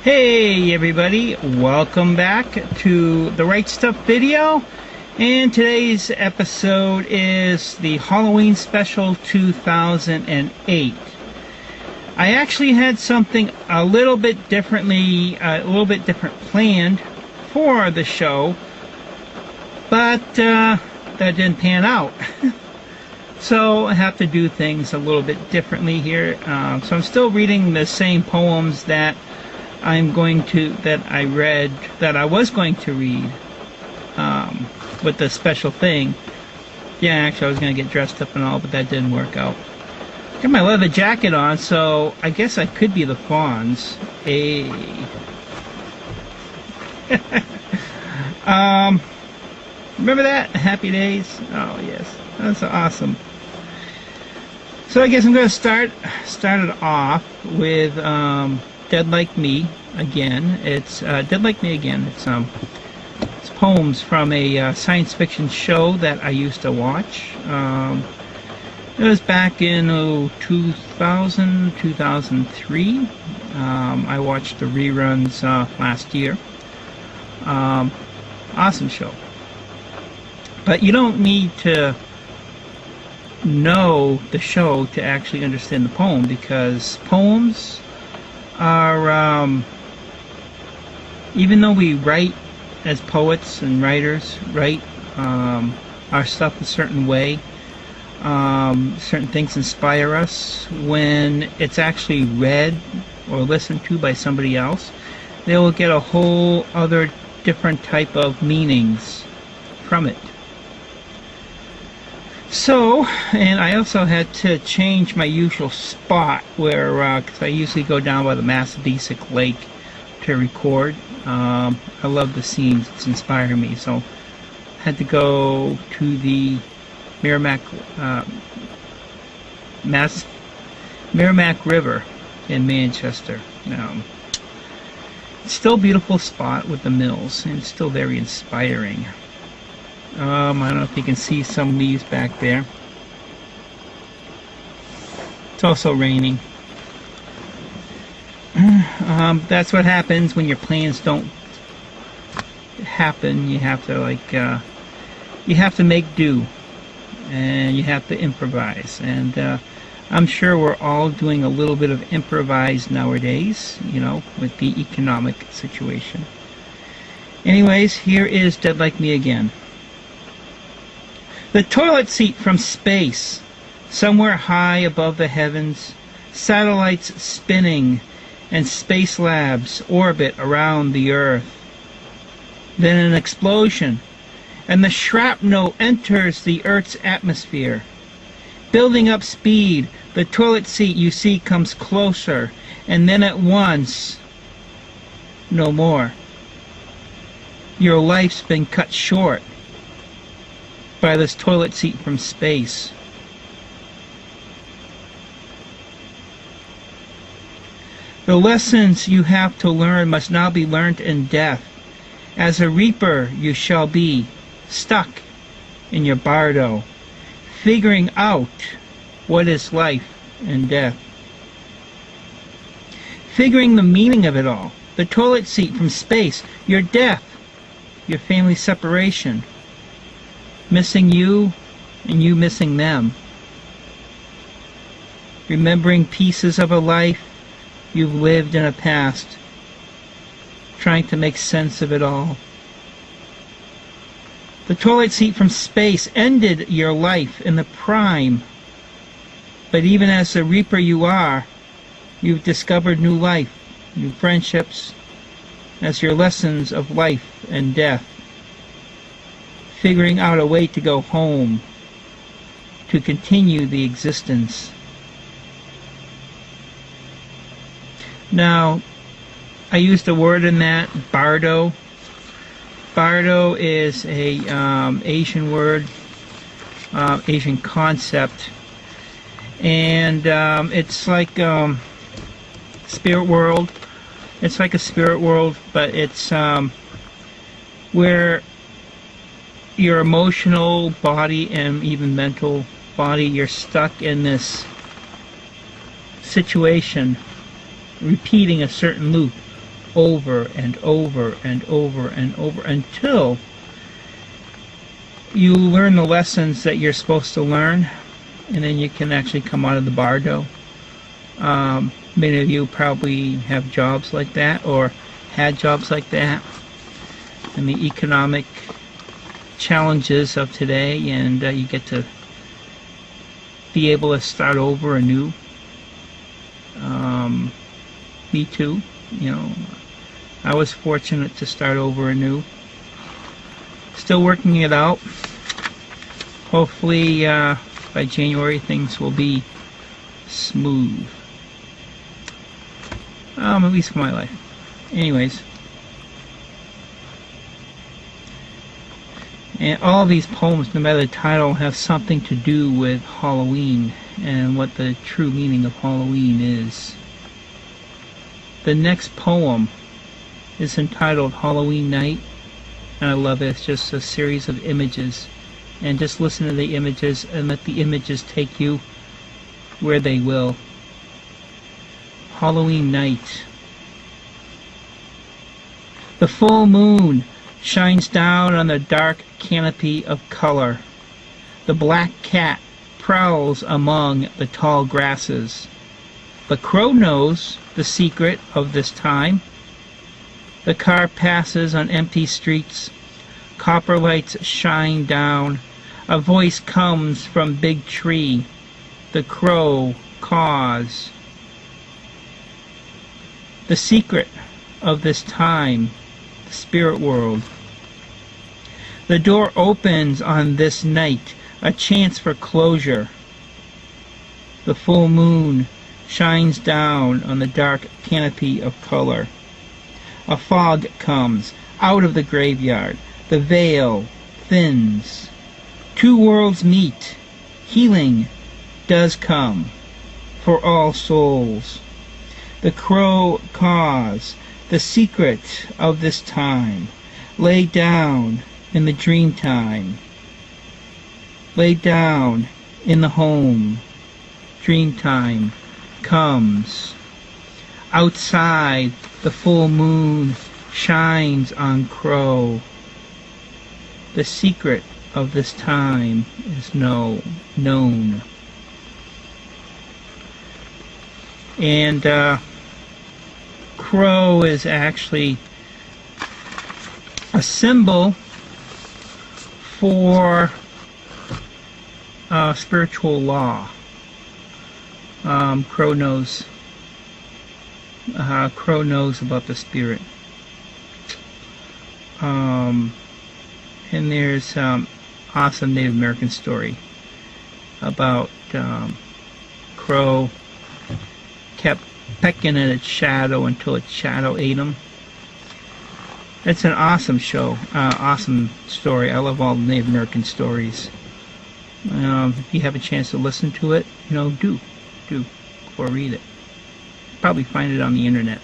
Hey everybody, welcome back to the Right Stuff video, and today's episode is the Halloween Special 2008. I actually had something a little bit different planned for the show, but that didn't pan out. So I have to do things a little bit differently here. So I'm still reading the same poems that I was going to read with the special thing. Yeah, actually I was going to get dressed up and all, but that didn't work out. Got my leather jacket on, so I guess I could be the Fonz. Remember that? Happy Days? Oh yes, that's awesome. So I guess I'm going to start it off with Dead Like Me again. It's Dead Like Me again. It's poems from a science fiction show that I used to watch. It was back in 2000, 2003. I watched the reruns last year. Awesome show. But you don't need to know the show to actually understand the poem, because poems are, even though we write as poets and writers, write our stuff a certain way, certain things inspire us. When it's actually read or listened to by somebody else, they will get a whole other different type of meanings from it. So, and I also had to change my usual spot where, because I usually go down by the Massabesic Lake to record. I love the scenes, it's inspiring me, so I had to go to the Merrimack River in Manchester. It's still a beautiful spot with the mills, and it's still very inspiring. I don't know if you can see some leaves back there. It's also raining. That's what happens when your plans don't happen. You have to you have to make do, and you have to improvise. And I'm sure we're all doing a little bit of improvise nowadays, with the economic situation. Anyways, here is Dead Like Me again. The toilet seat from space, somewhere high above the heavens, satellites spinning, and space labs orbit around the Earth. Then an explosion, and the shrapnel enters the Earth's atmosphere. Building up speed, the toilet seat you see comes closer, and then at once, no more. Your life's been cut short by this toilet seat from space. The lessons you have to learn must now be learned in death. As a reaper you shall be, stuck in your bardo, figuring out what is life and death. Figuring the meaning of it all. The toilet seat from space, your death, your family separation, missing you and you missing them. Remembering pieces of a life you've lived in a past, trying to make sense of it all. The toilet seat from space ended your life in the prime, but even as the reaper you are, you've discovered new life, new friendships, as your lessons of life and death. Figuring out a way to go home, to continue the existence. Now, I used a word in that, bardo. Bardo is a Asian word, Asian concept, and it's like spirit world. It's like a spirit world, but it's where your emotional body and even mental body, you're stuck in this situation repeating a certain loop over and over and over and over until you learn the lessons that you're supposed to learn, and then you can actually come out of the bardo. Many of you probably have jobs like that or had jobs like that, and the economic challenges of today, and you get to be able to start over anew. Me too, you know. I was fortunate to start over anew. Still working it out. Hopefully by January things will be smooth. At least for my life. Anyways. And all these poems, no matter the title, have something to do with Halloween and what the true meaning of Halloween is. The next poem is entitled Halloween Night, and I love it. It's just a series of images, and just listen to the images and let the images take you where they will. Halloween Night. The full moon shines down on the dark canopy of color. The black cat prowls among the tall grasses. The crow knows the secret of this time. The car passes on empty streets. Copper lights shine down. A voice comes from big tree. The crow caws. The secret of this time, the spirit world. The door opens on this night, a chance for closure. The full moon shines down on the dark canopy of color. A fog comes out of the graveyard. The veil thins. Two worlds meet. Healing does come for all souls. The crow caws. The secret of this time. Lay down in the dream time. Lay down in the home. Dream time comes. Outside, the full moon shines on crow. The secret of this time is known. And crow is actually a symbol for spiritual law. Crow knows about the spirit. And there's awesome Native American story about crow kept pecking at its shadow until its shadow ate him. It's an awesome show, awesome story. I love all the Native American stories. If you have a chance to listen to it, do or read it. Probably find it on the internet.